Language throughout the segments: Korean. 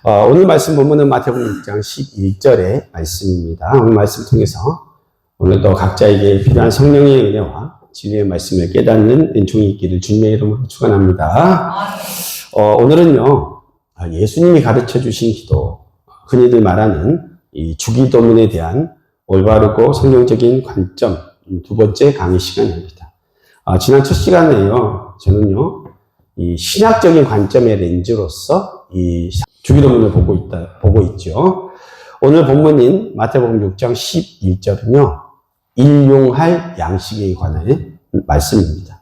오늘 말씀 본문은 마태복음 6장 11절의 말씀입니다. 오늘 말씀을 통해서 오늘도 각자에게 필요한 성령의 은혜와 진리의 말씀을 깨닫는 은총이 있기를 주님의 이름으로 축원합니다. 오늘은요, 예수님이 가르쳐 주신 기도, 흔히들 말하는 이 주기도문에 대한 올바르고 성경적인 관점, 두 번째 강의 시간입니다. 지난 첫 시간에요, 저는요, 이 신학적인 관점의 렌즈로서 이 주기도문을 보고 있죠. 오늘 본문인 마태복음 6장 11절은요, 일용할 양식에 관한 말씀입니다.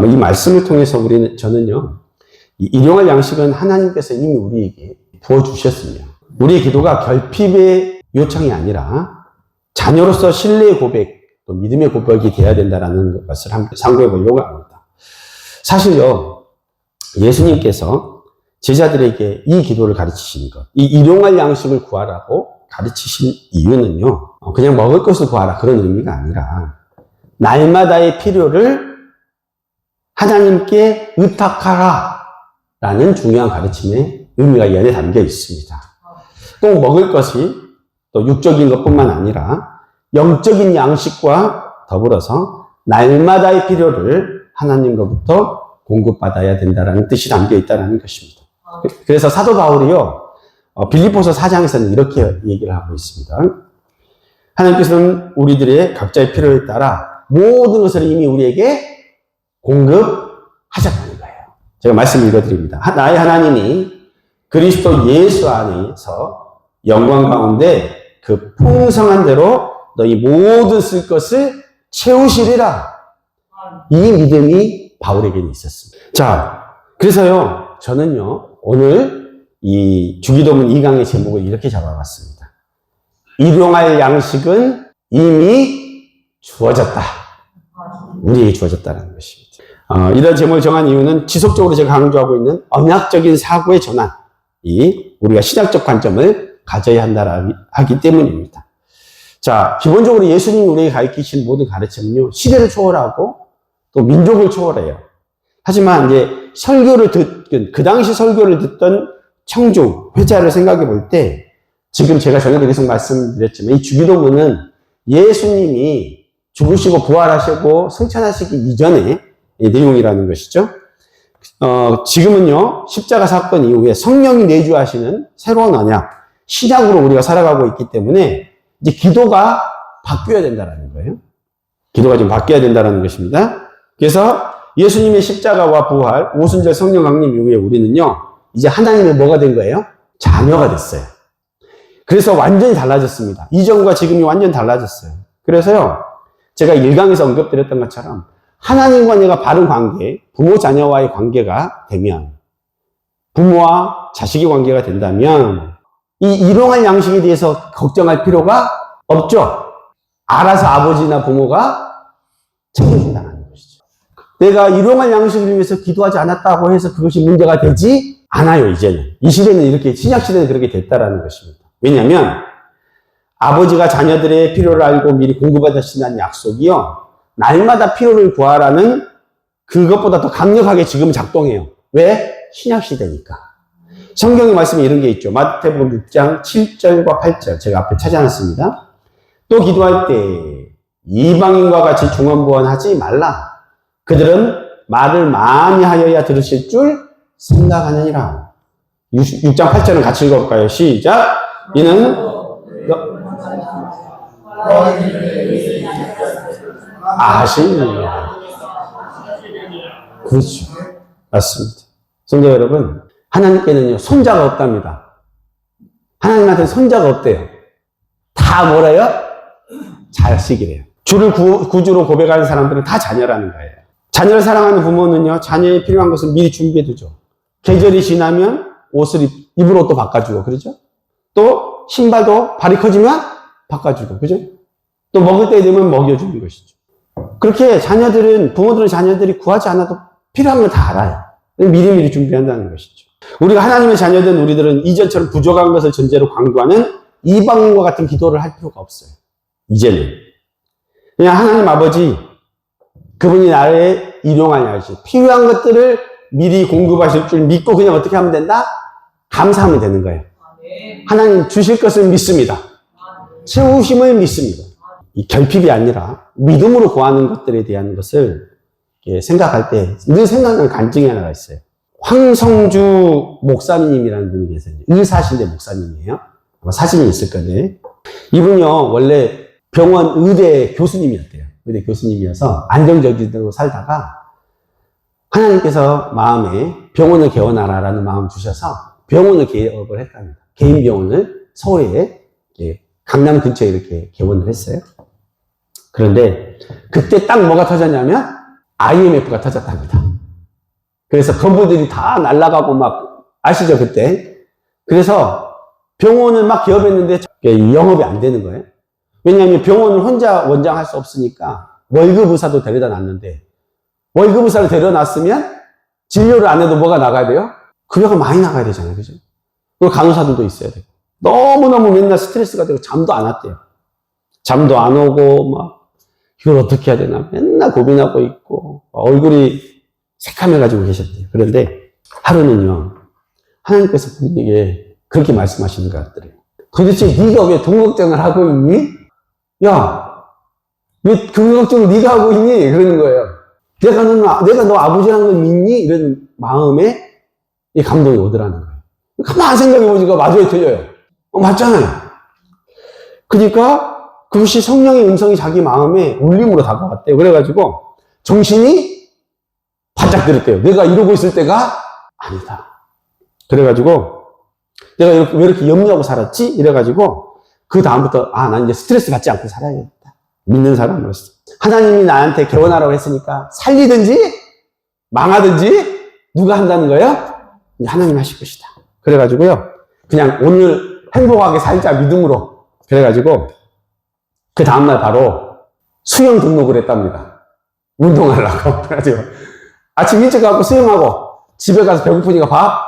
이 말씀을 통해서 저는요, 이 일용할 양식은 하나님께서 이미 우리에게 부어주셨으며, 우리의 기도가 결핍의 요청이 아니라 자녀로서 신뢰의 고백, 또 믿음의 고백이 되어야 된다는 것을 함께 상고해 보려고 합니다. 사실요, 예수님께서 제자들에게 이 기도를 가르치신 것, 이 일용할 양식을 구하라고 가르치신 이유는요, 그냥 먹을 것을 구하라 그런 의미가 아니라 날마다의 필요를 하나님께 의탁하라 라는 중요한 가르침의 의미가 이 안에 담겨 있습니다. 꼭 먹을 것이 또 육적인 것뿐만 아니라 영적인 양식과 더불어서 날마다의 필요를 하나님으로부터 공급받아야 된다는 뜻이 담겨 있다는 것입니다. 그래서 사도 바울이요, 빌립보서 4장에서는 이렇게 얘기를 하고 있습니다. 하나님께서는 우리들의 각자의 필요에 따라 모든 것을 이미 우리에게 공급하셨다는 거예요. 제가 말씀을 읽어드립니다. 나의 하나님이 그리스도 예수 안에서 영광 가운데 그 풍성한 대로 너희 모든 쓸 것을 채우시리라. 이 믿음이 바울에게는 있었습니다. 자, 그래서요, 저는요, 오늘 이 주기도문 2강의 제목을 이렇게 잡아봤습니다. 일용할 양식은 이미 주어졌다. 우리에게 주어졌다는 것입니다. 이런 제목을 정한 이유는 지속적으로 제가 강조하고 있는 언약적인 사고의 전환이 우리가 신학적 관점을 가져야 한다 하기 때문입니다. 자, 기본적으로 예수님이 우리에게 가르치신 모든 가르침은요, 시대를 초월하고 또 민족을 초월해요. 하지만 이제 그 당시 설교를 듣던 청중, 회자를 생각해 볼 때, 지금 제가 전에도 계속 말씀드렸지만, 이 주기도문은 예수님이 죽으시고 부활하시고 승천하시기 이전의 내용이라는 것이죠. 지금은요, 십자가 사건 이후에 성령이 내주하시는 새로운 언약, 신약으로 우리가 살아가고 있기 때문에, 이제 기도가 바뀌어야 된다는 거예요. 기도가 좀 바뀌어야 된다는 것입니다. 그래서 예수님의 십자가와 부활, 오순절 성령 강림 이후에 우리는요, 이제 하나님의 뭐가 된 거예요? 자녀가 됐어요. 그래서 완전히 달라졌습니다. 이전과 지금이 완전히 달라졌어요. 그래서요, 제가 1강에서 언급드렸던 것처럼 하나님과 내가 바른 관계, 부모 자녀와의 관계가 되면, 부모와 자식의 관계가 된다면 이 일용할 양식에 대해서 걱정할 필요가 없죠. 알아서 아버지나 부모가 책임진다는 것이죠. 내가 일용할 양식을 위해서 기도하지 않았다고 해서 그것이 문제가 되지 않아요, 이제는. 이 시대는 이렇게, 신약시대는 그렇게 됐다라는 것입니다. 왜냐하면 아버지가 자녀들의 필요를 알고 미리 공급하신다는 약속이요, 날마다 필요를 구하라는 그것보다 더 강력하게 지금 작동해요. 왜? 신약시대니까. 성경의 말씀에 이런 게 있죠. 마태복음 6장 7절과 8절 제가 앞에 찾아놨습니다. 또 기도할 때 이방인과 같이 중언부언하지 말라. 그들은 말을 많이 하여야 들으실 줄 생각하느니라. 6장 8절은 같이 읽어볼까요? 시작. 이는 아십니다. 그렇죠. 맞습니다. 성도 여러분, 하나님께는요, 손자가 없답니다. 하나님한테는 손자가 없대요. 다 뭐래요? 자식이래요. 주를 구주로 고백하는 사람들은 다 자녀라는 거예요. 자녀를 사랑하는 부모는요, 자녀에 필요한 것을 미리 준비해두죠. 계절이 지나면 옷을 입을 옷도 바꿔주고, 그러죠? 또 신발도 발이 커지면 바꿔주고, 그죠? 또 먹을 때 되면 먹여주는 것이죠. 그렇게 부모들은 자녀들이 구하지 않아도 필요한 걸 다 알아요. 미리미리 준비한다는 것이죠. 우리가 하나님의 자녀된 우리들은 이전처럼 부족한 것을 전제로 강구하는 이방인과 같은 기도를 할 필요가 없어요. 이제는. 그냥 하나님 아버지, 그분이 나의 일용할 양식, 필요한 것들을 미리 공급하실 줄 믿고 그냥 어떻게 하면 된다? 감사하면 되는 거예요. 하나님 주실 것을 믿습니다. 채우심을 믿습니다. 이 결핍이 아니라 믿음으로 구하는 것들에 대한 것을 생각할 때 늘 생각나는 간증이 하나가 있어요. 황성주 목사님이라는 분이 계세요. 의사신대 목사님이에요. 사진이 있을 건데, 이분이요 원래 병원 의대 교수님이었대요. 의대 교수님이어서 안정적으로 살다가 하나님께서 마음에 병원을 개원하라라는 마음 주셔서 병원을 개업을 했답니다. 개인 병원을 서울에 강남 근처에 이렇게 개원을 했어요. 그런데 그때 딱 뭐가 터졌냐면 IMF가 터졌답니다. 그래서 건물들이 다 날아가고 막 아시죠 그때? 그래서 병원을 막 개업했는데 영업이 안 되는 거예요. 왜냐하면 병원을 혼자 원장할 수 없으니까 월급 의사도 데려다 놨는데 월급 의사를 데려놨으면 진료를 안 해도 뭐가 나가야 돼요? 급여가 많이 나가야 되잖아요. 그죠? 그리고 간호사들도 있어야 되고. 너무너무 맨날 스트레스가 되고 잠도 안 왔대요. 잠도 안 오고 막 이걸 어떻게 해야 되나 맨날 고민하고 있고 얼굴이 새카매가지고 계셨대요. 그런데 하루는요 하나님께서 분에게 그렇게 말씀하시는 것 같더래요. 도대체 네가 왜 돈 걱정을 하고 있니? 야, 왜 그 걱정을 네가 하고 있니? 그러는 거예요. 내가 너 아버지라는 걸 믿니? 이런 마음에 이 감동이 오더라는 거예요. 가만히 생각해보니까 맞아요, 틀려요. 맞잖아요. 그러니까 그것이 성령의 음성이 자기 마음에 울림으로 다가왔대요. 그래가지고 정신이 바짝 들었대요. 내가 이러고 있을 때가 아니다. 그래가지고 내가 왜 이렇게 염려하고 살았지? 이래가지고 그 다음부터 난 이제 스트레스 받지 않고 살아야겠다. 믿는 사람으로서. 하나님이 나한테 개원하라고 했으니까 살리든지 망하든지 누가 한다는 거예요? 하나님 하실 것이다. 그래가지고요 그냥 오늘 행복하게 살자 믿음으로. 그래가지고 그 다음날 바로 수영 등록을 했답니다. 운동하려고. 그래가지고 아침 일찍 가고 수영하고 집에 가서 배고프니까 밥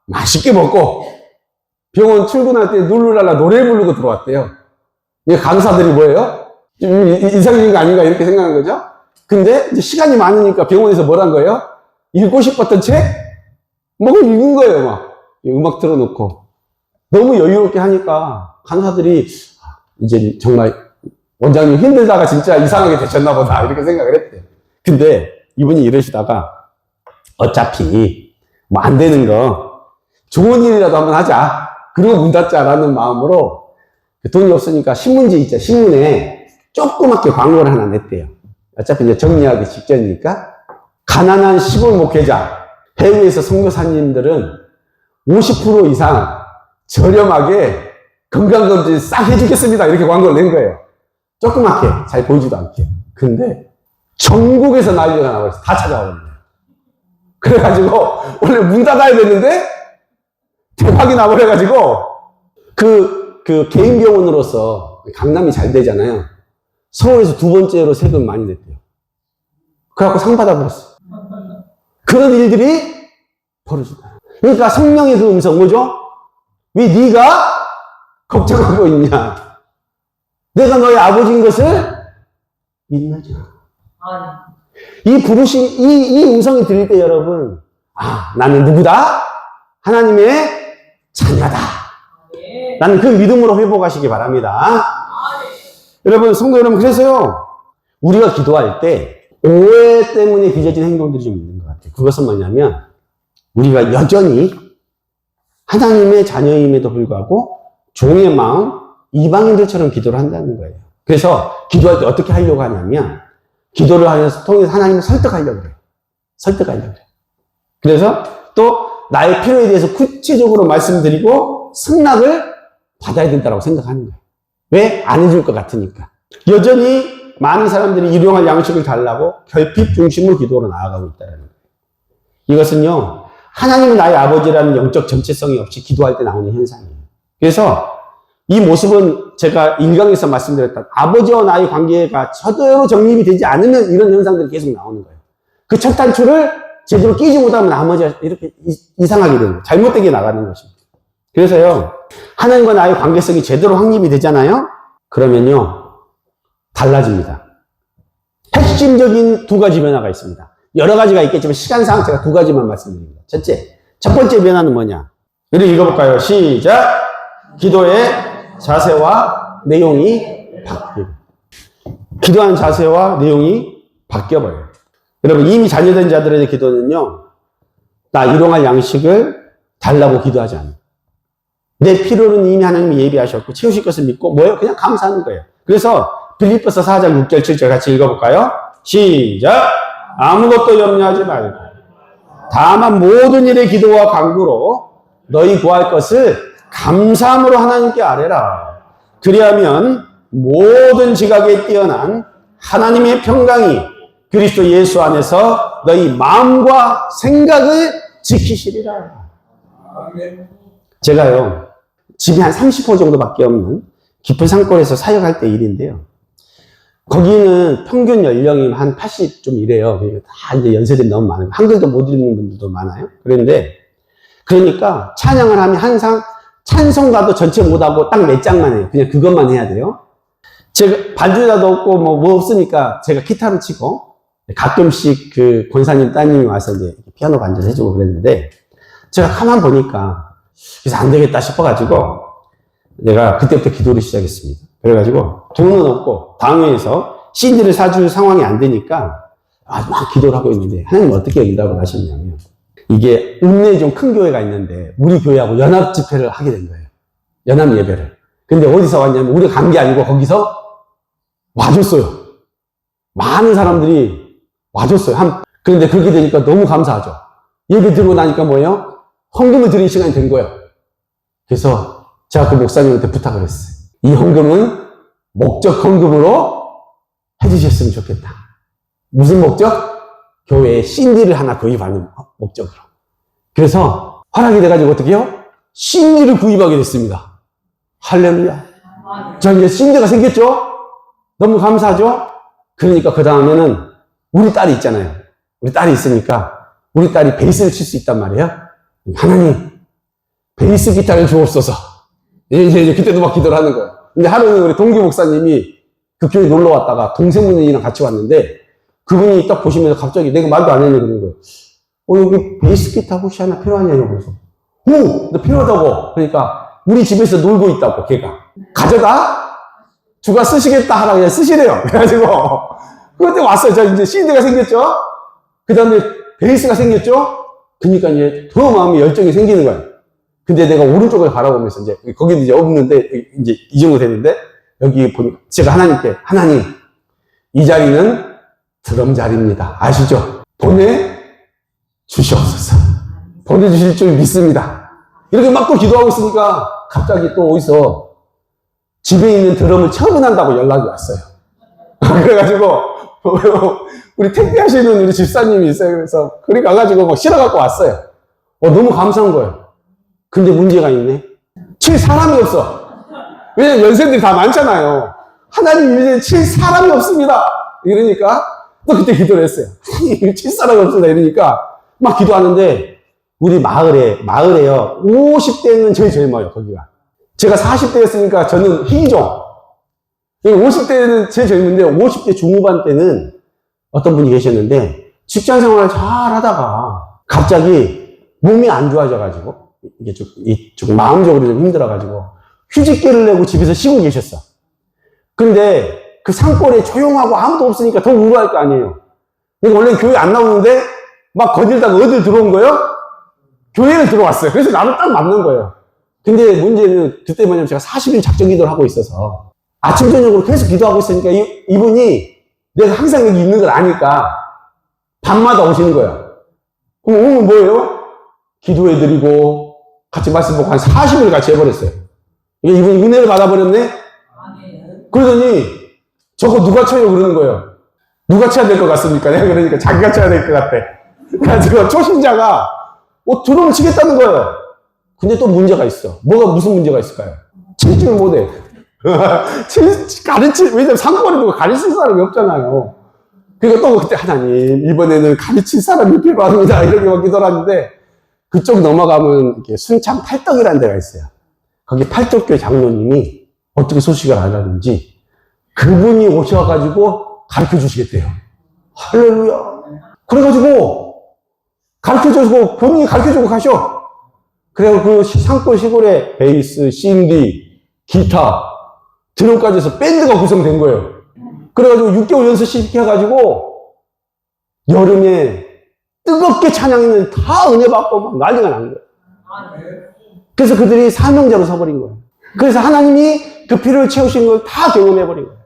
맛있게 먹고 병원 출근할 때 룰루랄라 노래 부르고 들어왔대요. 이게 간호사들이 뭐예요? 이상적인 거 아닌가 이렇게 생각한 거죠? 근데 이제 시간이 많으니까 병원에서 뭘 한 거예요? 읽고 싶었던 책? 뭐 읽은 거예요, 막. 음악 틀어놓고. 너무 여유롭게 하니까 간호사들이 이제 정말 원장님 힘들다가 진짜 이상하게 되셨나 보다 이렇게 생각을 했대요. 근데 이분이 이러시다가 어차피 뭐 안 되는 거 좋은 일이라도 한번 하자. 그리고 문 닫자라는 마음으로 돈이 없으니까 신문지 있죠. 신문에 조그맣게 광고를 하나 냈대요. 어차피 이제 정리하기 직전이니까 가난한 시골 목회자 해외에서 선교사님들은 50% 이상 저렴하게 건강검진 싹 해주겠습니다. 이렇게 광고를 낸 거예요. 조그맣게 잘 보이지도 않게. 근데 전국에서 난리가 나버렸어. 다 찾아오는 거예요. 그래가지고 원래 문 닫아야 됐는데 대박이 나버려가지고 그 개인 병원으로서 강남이 잘 되잖아요. 서울에서 두 번째로 세금 많이 냈대요. 그래갖고 상 받아버렸어. 그런 일들이 벌어진다. 그러니까 성령의 그 음성 뭐죠? 왜 네가 걱정하고 있냐? 내가 너의 아버지인 것을 믿나죠? 이 부르심, 이 음성이 들릴 때 여러분, 나는 누구다? 하나님의 자녀다. 나는 그 믿음으로 회복하시기 바랍니다. 여러분, 성도 여러분, 그래서요, 우리가 기도할 때 오해 때문에 빚어진 행동들이 좀 있는 것 같아요. 그것은 뭐냐면, 우리가 여전히 하나님의 자녀임에도 불구하고 종의 마음, 이방인들처럼 기도를 한다는 거예요. 그래서 기도할 때 어떻게 하려고 하냐면, 기도를 하면서 통해서 하나님을 설득하려고 그래요. 설득하려고 그래요. 그래서 또 나의 필요에 대해서 구체적으로 말씀드리고 승낙을 받아야 된다고 생각하는 거예요. 왜? 안 해줄 것 같으니까. 여전히 많은 사람들이 일용할 양식을 달라고 결핍 중심으로 기도로 나아가고 있다는 거예요. 이것은요, 하나님은 나의 아버지라는 영적 정체성이 없이 기도할 때 나오는 현상이에요. 그래서 이 모습은 제가 1강에서 말씀드렸던 아버지와 나의 관계가 저대로 정립이 되지 않으면 이런 현상들이 계속 나오는 거예요. 그 첫 단추를 제대로 끼지 못하면 나머지가 이렇게 이상하게 되는 거예요. 잘못되게 나가는 것입니다. 그래서요, 하나님과 나의 관계성이 제대로 확립이 되잖아요? 그러면요, 달라집니다. 핵심적인 두 가지 변화가 있습니다. 여러 가지가 있겠지만 시간상 제가 두 가지만 말씀드립니다. 첫째, 첫 번째 변화는 뭐냐? 우리 읽어볼까요? 시작! 기도의 자세와 내용이 바뀌어요. 기도하는 자세와 내용이 바뀌어버려요. 여러분, 이미 자녀된 자들의 기도는요, 나 일용할 양식을 달라고 기도하지 않아요. 내 필요는 이미 하나님이 예비하셨고 채우실 것을 믿고 뭐예요? 그냥 감사하는 거예요. 그래서 빌립보서 4장 6절 7절 같이 읽어볼까요? 시작! 아무것도 염려하지 말고 다만 모든 일에 기도와 간구로 너희 구할 것을 감사함으로 하나님께 아뢰라. 그리하면 모든 지각에 뛰어난 하나님의 평강이 그리스도 예수 안에서 너희 마음과 생각을 지키시리라. 제가요, 집이 한 30호 정도밖에 없는 깊은 산골에서 사역할 때 일인데요. 거기는 평균 연령이 한 80 좀 이래요. 다 이제 연세들이 너무 많아요. 한글도 못 읽는 분들도 많아요. 그러니까 찬양을 하면 항상 찬송가도 전체 못하고 딱 몇 장만 해요. 그냥 그것만 해야 돼요. 제가 반주자도 없고 뭐 없으니까 제가 기타를 치고 가끔씩 그 권사님 따님이 와서 이제 피아노 반주를 해주고 그랬는데 제가 가만 보니까 그래서 안 되겠다 싶어가지고 내가 그때부터 기도를 시작했습니다. 그래가지고 돈은 없고 당회에서 CD를 사줄 상황이 안 되니까 막 기도를 하고 있는데 하나님 어떻게 응답을 하셨냐면 이게 읍내에 좀 큰 교회가 있는데 우리 교회하고 연합 집회를 하게 된 거예요. 연합 예배를. 근데 어디서 왔냐면 우리가 간 게 아니고 거기서 와줬어요. 많은 사람들이 와줬어요. 그런데 그렇게 되니까 너무 감사하죠. 예배 들고 나니까 뭐예요? 헌금을 드리는 시간이 된 거예요. 그래서 제가 그 목사님한테 부탁을 했어요. 이 헌금은 목적 헌금으로 해주셨으면 좋겠다. 무슨 목적? 교회에 CD를 하나 구입하는 목적으로. 그래서 허락이 돼가지고 어떻게 해요? CD를 구입하게 됐습니다. 할렐루야. 자, 이제 CD가 생겼죠? 너무 감사하죠? 그러니까 그 다음에는 우리 딸이 있잖아요. 우리 딸이 있으니까 우리 딸이 베이스를 칠 수 있단 말이에요. 하나님, 베이스 기타를 주옵소서. 이제 그때도 막 기도를 하는 거예요. 근데 하루는 우리 동기 목사님이 그 교회 놀러 왔다가 동생분이랑 같이 왔는데 그분이 딱 보시면서 갑자기 내가 말도 안 했는데 그러는 거예요. 여기 베이스 기타 혹시 하나 필요하냐고 그래서 너 필요하다고. 그러니까 우리 집에서 놀고 있다고 걔가. 가져가? 주가 쓰시겠다 하라 그냥 쓰시래요. 그래가지고 그때 왔어요. 저 이제 CD가 생겼죠? 그 다음에 베이스가 생겼죠? 그러니까 이제 더 마음이 열정이 생기는 거예요. 근데 내가 오른쪽을 바라보면서 이제 거기는 이제 없는데 이제 이 정도 됐는데 여기 보니까 제가 하나님께 하나님 이 자리는 드럼 자리입니다. 아시죠? 보내주시옵소서. 보내주실 줄 믿습니다. 이렇게 막 또 기도하고 있으니까 갑자기 또 어디서 집에 있는 드럼을 처분한다고 연락이 왔어요. 그래가지고 우리 택배하시는 우리 집사님이 있어요. 그래서 그리 가가지고 막 실어갖고 왔어요. 너무 감사한 거예요. 근데 문제가 있네. 칠 사람이 없어. 왜냐면 연세들이 다 많잖아요. 하나님 이제 칠 사람이 없습니다. 이러니까 또 그때 기도를 했어요. 칠 사람이 없습니다. 이러니까 막 기도하는데 우리 마을에요. 50대는 제일 젊어요. 거기가. 제가 40대였으니까 저는 희귀종. 50대는 제일 젊은데 50대 중후반 때는 어떤 분이 계셨는데 직장 생활을 잘 하다가 갑자기 몸이 안 좋아져가지고 이게 좀 마음적으로 좀 힘들어가지고 휴직계를 내고 집에서 쉬고 계셨어. 근데 그 산골에 조용하고 아무도 없으니까 더 우울할 거 아니에요. 그러니까 원래 교회 안 나오는데 막 거닐다가 어딜 들어온 거예요? 교회를 들어왔어요. 그래서 나를 딱 맞는 거예요. 근데 문제는 그때 뭐냐면 제가 40일 작정 기도를 하고 있어서 아침 저녁으로 계속 기도하고 있으니까 이분이 내가 항상 여기 있는 걸 아니까 밤마다 오시는 거예요. 그럼 오면 뭐예요? 기도해드리고 같이 말씀 보고 한 40일 같이 해버렸어요. 이분이 은혜를 받아버렸네? 그러더니 저거 누가 쳐요? 그러는 거예요. 누가 쳐야 될 것 같습니까? 내가 그러니까 자기가 쳐야 될 것 같아. 그래가지고 초신자가 드럼을 치겠다는 거예요. 근데 또 문제가 있어. 무슨 문제가 있을까요? 칠 줄 못해. 왜냐면 상관에 누가 가르칠 사람이 없잖아요. 그러니까 또 그때 하나님, 이번에는 가르칠 사람이 필요합니다. 이렇게 막 기도를 하는데, 그쪽 넘어가면 이렇게 순창 팔떡이라는 데가 있어요. 거기 팔떡교회 장로님이 어떻게 소식을 알았는지, 그분이 오셔가지고 가르쳐 주시겠대요. 할렐루야. 그래가지고, 가르쳐 주고, 본인이 가르쳐 주고 가셔. 그래서 그 산골 시골에 베이스, 신디, 기타, 드럼까지 해서 밴드가 구성된 거예요. 그래가지고 6개월 연습시켜가지고 여름에 뜨겁게 찬양했는데 다 은혜 받고 막 난리가 난 거예요. 그래서 그들이 사명자로 서버린 거예요. 그래서 하나님이 그 필요를 채우신 걸 다 경험해버린 거예요.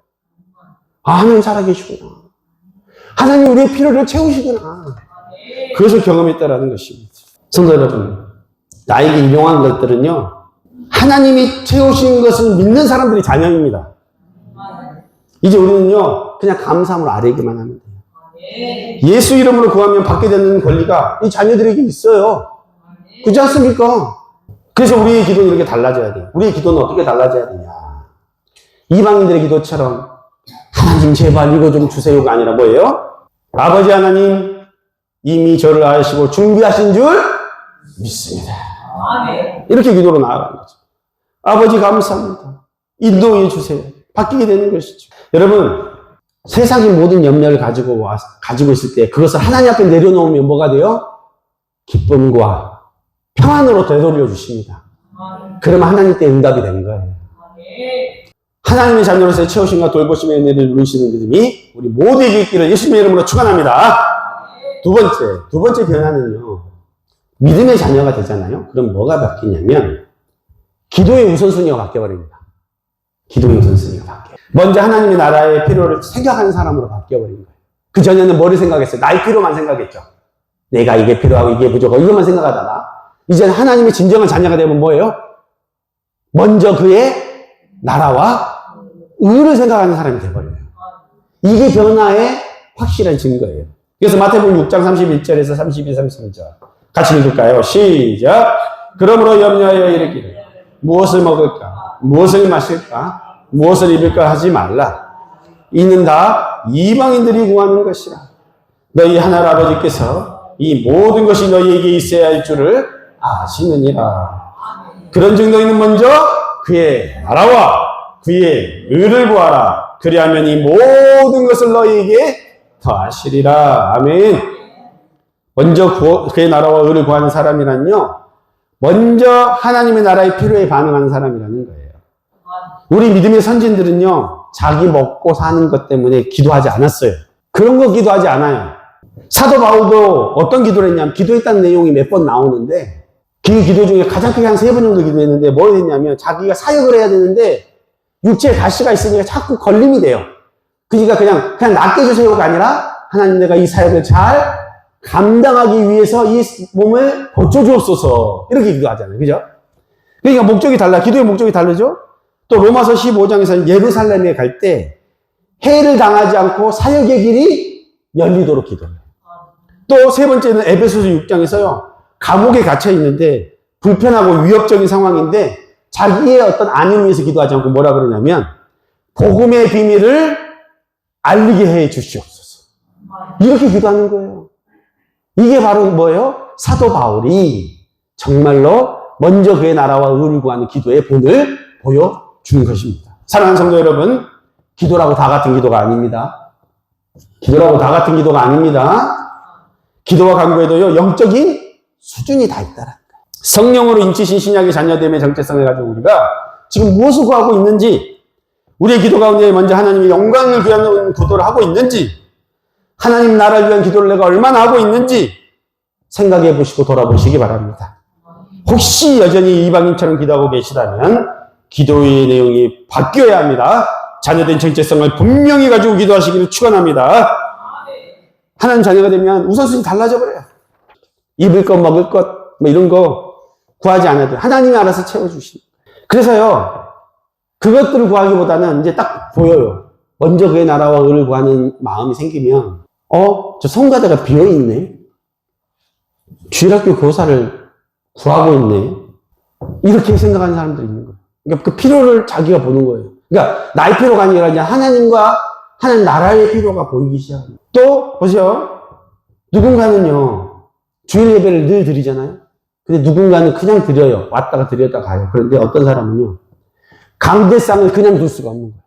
아, 하나님 살아계시구나. 하나님 우리의 필요를 채우시구나. 그것을 경험했다라는 것입니다. 성도 여러분, 나에게 유용한 것들은요, 하나님이 채우신 것을 믿는 사람들이 자녀입니다. 이제 우리는요, 그냥 감사함으로 아뢰기만 하면 돼요. 예수 이름으로 구하면 받게 되는 권리가 이 자녀들에게 있어요. 그렇지 않습니까? 그래서 우리의 기도는 이렇게 달라져야 돼요. 우리의 기도는 어떻게 달라져야 되냐. 이방인들의 기도처럼 하나님 제발 이거 좀 주세요가 아니라 뭐예요? 아버지 하나님 이미 저를 아시고 준비하신 줄 믿습니다. 이렇게 기도로 나아가는 거죠. 아버지 감사합니다. 인도해 주세요. 바뀌게 되는 것이죠. 여러분, 세상의 모든 염려를 가지고 있을 때 그것을 하나님 앞에 내려놓으면 뭐가 돼요? 기쁨과 평안으로 되돌려 주십니다. 그러면 하나님 때 응답이 된 거예요. 하나님의 자녀로서 채우심과 돌보심의 은혜를 누리시는 믿음이 우리 모두에게 있기를 예수님의 이름으로 축원합니다. 두 번째 변화는요. 믿음의 자녀가 되잖아요. 그럼 뭐가 바뀌냐면 기도의 우선순위가 바뀌어버립니다. 기도의 우선순위가 바뀌어요. 먼저 하나님의 나라의 필요를 생각하는 사람으로 바뀌어버린 거예요. 그 전에는 뭐를 생각했어요? 나의 필요만 생각했죠. 내가 이게 필요하고 이게 부족하고 이것만 생각하다가 이제는 하나님의 진정한 자녀가 되면 뭐예요? 먼저 그의 나라와 의를 생각하는 사람이 되어버려요. 이게 변화의 확실한 증거예요. 그래서 마태복음 6장 31절에서 32, 33절 같이 읽을까요? 시작! 그러므로 염려하여 이르기를 무엇을 먹을까? 무엇을 마실까? 무엇을 입을까 하지 말라. 이는 다 이방인들이 구하는 것이라. 너희 하늘 아버지께서 이 모든 것이 너희에게 있어야 할 줄을 아시느니라. 그런즉 너희는 먼저 그의 나라와 그의 의를 구하라. 그리하면 이 모든 것을 너희에게 더하시리라. 아멘. 먼저 그의 나라와 의를 구하는 사람이란요, 먼저 하나님의 나라의 필요에 반응하는 사람이라는 거예요. 우리 믿음의 선진들은요, 자기 먹고 사는 것 때문에 기도하지 않았어요. 그런 거 기도하지 않아요. 사도 바울도 어떤 기도를 했냐면, 기도했다는 내용이 몇 번 나오는데, 그 기도 중에 가장 크게 한 3번 정도 기도했는데, 뭘 했냐면, 자기가 사역을 해야 되는데, 육체에 가시가 있으니까 자꾸 걸림이 돼요. 그러니까 그냥 낫게 해주세요가 아니라, 하나님 내가 이 사역을 잘 감당하기 위해서 이 몸을 고쳐주옵소서. 이렇게 기도하잖아요. 그죠? 그러니까 목적이 달라. 기도의 목적이 다르죠? 또 로마서 15장에서는 예루살렘에 갈 때 해를 당하지 않고 사역의 길이 열리도록 기도해요. 또 세 번째는 에베소서 6장에서요. 감옥에 갇혀 있는데 불편하고 위협적인 상황인데 자기의 어떤 안위를 위해서 기도하지 않고 뭐라 그러냐면 복음의 비밀을 알리게 해 주시옵소서. 이렇게 기도하는 거예요. 이게 바로 뭐예요? 사도 바울이 정말로 먼저 그의 나라와 의를 구하는 기도의 본을 보여준 것입니다. 사랑하는 성도 여러분, 기도라고 다 같은 기도가 아닙니다. 기도라고 다 같은 기도가 아닙니다. 기도와 간구에도요, 영적인 수준이 다 있다라는 거예요. 성령으로 인치신 신약의 자녀됨의 정체성을 가지고 우리가 지금 무엇을 구하고 있는지, 우리의 기도 가운데 먼저 하나님의 영광을 구하는 기도를 하고 있는지, 하나님 나라를 위한 기도를 내가 얼마나 하고 있는지 생각해 보시고 돌아보시기 바랍니다. 혹시 여전히 이방인처럼 기도하고 계시다면 기도의 내용이 바뀌어야 합니다. 자녀된 정체성을 분명히 가지고 기도하시기를 축원합니다. 하나님 자녀가 되면 우선순위 달라져 버려요. 입을 것, 먹을 것, 뭐 이런 거 구하지 않아도 하나님이 알아서 채워주시는 거예요. 그래서요, 그것들을 구하기보다는 이제 딱 보여요. 먼저 그의 나라와 의를 구하는 마음이 생기면, 저 성가대가 비어있네. 주일학교 교사를 구하고 있네. 이렇게 생각하는 사람들이 있는 거예요. 그러니까 그 필요를 자기가 보는 거예요. 그러니까 나의 필요가 아니라 이제 하나님과 하나님 나라의 필요가 보이기 시작합니다. 또 보세요. 누군가는요, 주일 예배를 늘 드리잖아요. 근데 누군가는 그냥 드려요. 왔다가 드렸다 가요. 그런데 어떤 사람은요, 강대상을 그냥 둘 수가 없는 거예요.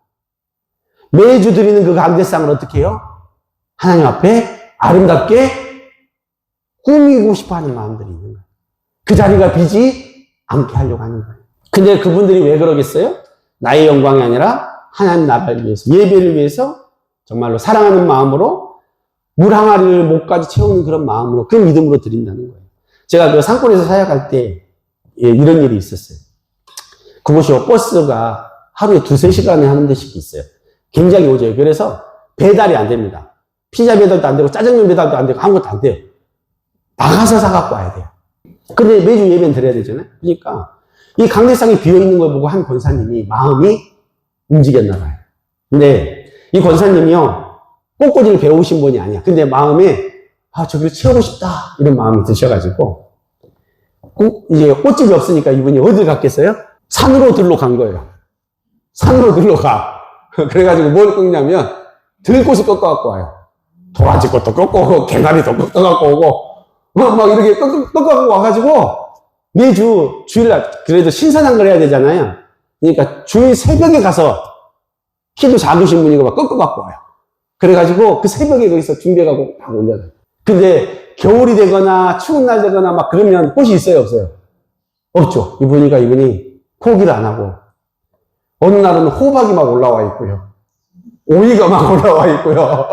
매주 드리는 그 강대상을 어떻게 해요? 하나님 앞에 아름답게 꾸미고 싶어 하는 마음들이 있는 거예요. 그 자리가 빚이 않게 하려고 하는 거예요. 근데 그분들이 왜 그러겠어요? 나의 영광이 아니라 하나님 나라를 위해서, 예배를 위해서 정말로 사랑하는 마음으로 물 항아리를 목까지 채우는 그런 마음으로, 그 믿음으로 드린다는 거예요. 제가 그 산골에서 사역할 때 이런 일이 있었어요. 그곳이 버스가 하루에 2-3시간에 하는 데씩 있어요. 굉장히 오져요. 그래서 배달이 안 됩니다. 피자 배달도 안 되고 짜장면 배달도 안 되고 아무것도 안 돼요. 나가서 사갖고 와야 돼요. 근데 매주 예배는 드려야 되잖아요. 그러니까 이 강대상이 비어있는 걸 보고 한 권사님이 마음이 움직였나 봐요. 근데 이 권사님이요, 꽃꽂이를 배우신 분이 아니야. 근데 마음에 저기를 채우고 싶다 이런 마음이 드셔가지고 이제 꽃집이 없으니까 이분이 어딜 갔겠어요? 산으로 들러 간 거예요. 산으로 들러 가. 그래가지고 뭘 꺾냐면 들꽃을 꺾어갖고 와요. 도라지 꽃도 꺾고 오고 개나리도 꺾어갖고 오고 막 이렇게 꺾어갖고 와가지고 매주 주일날 그래도 신선한 걸 해야 되잖아요. 그러니까 주일 새벽에 가서 키도 작으신 분이고 막 꺾어갖고 와요. 그래가지고 그 새벽에 거기서 준비해가고 막 올려놔요. 근데 겨울이 되거나 추운 날 되거나 막 그러면 꽃이 있어요, 없어요? 없죠. 이분이 포기를 안 하고 어느 날은 호박이 막 올라와 있고요. 오이가 막 올라와 있고요.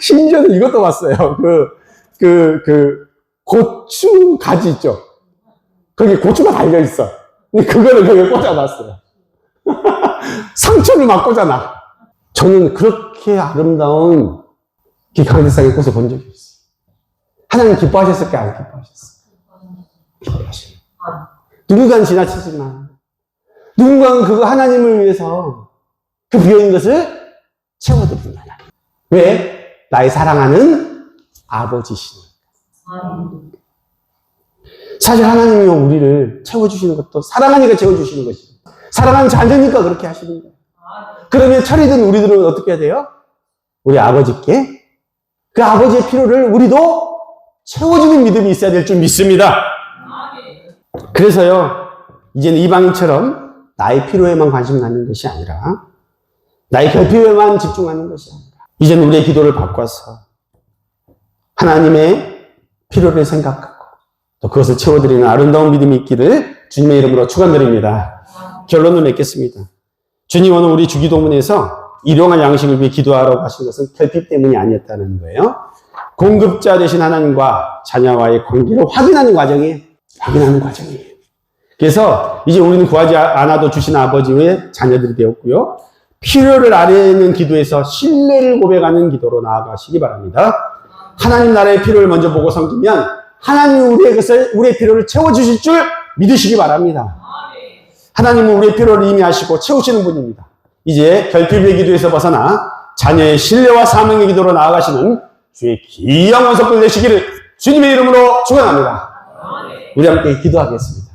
심지어는 이것도 봤어요. 고추 가지 있죠? 거기 고추가 달려있어. 근데 그거를 거기에 꽂아놨어요. 상추를 막 꽂아놔. 저는 그렇게 아름다운 강대상의 꽃을 본 적이 있어요. 하나님 기뻐하셨을까요? 안 기뻐하셨어요? 기뻐하셨어요. 누군가는 지나치지만, 누군가는 그거 하나님을 위해서 그 비어있는 것을 채워드린다. 왜? 나의 사랑하는 아버지시니까. 사실 하나님이 우리를 채워주시는 것도 사랑하니까 채워주시는 것이고, 사랑하는 자녀니까 그렇게 하시는 거예요. 그러면 철이든 우리들은 어떻게 해야 돼요? 우리 아버지께 그 아버지의 필요를 우리도 채워주는 믿음이 있어야 될 줄 믿습니다. 그래서요, 이제는 이방인처럼 나의 필요에만 관심 갖는 것이 아니라, 나의 결핍에만 집중하는 것이 아니라, 이제는 우리의 기도를 바꿔서 하나님의 필요를 생각하고 또 그것을 채워드리는 아름다운 믿음이 있기를 주님의 이름으로 축원드립니다. 결론을 맺겠습니다. 주님 오늘 우리 주기도문에서 일용할 양식을 위해 기도하라고 하신 것은 결핍 때문이 아니었다는 거예요. 공급자 되신 하나님과 자녀와의 관계를 확인하는 과정이에요. 그래서 이제 우리는 구하지 않아도 주신 아버지의 자녀들이 되었고요. 필요를 아뢰는 기도에서 신뢰를 고백하는 기도로 나아가시기 바랍니다. 하나님 나라의 필요를 먼저 보고 섬기면 하나님이 우리의 필요를 채워주실 줄 믿으시기 바랍니다. 하나님은 우리의 필요를 이미 아시고 채우시는 분입니다. 이제 결핍의 기도에서 벗어나 자녀의 신뢰와 사명의 기도로 나아가시는 주의 귀한 원석들 되시기를 주님의 이름으로 축원합니다. 우리 함께 기도하겠습니다.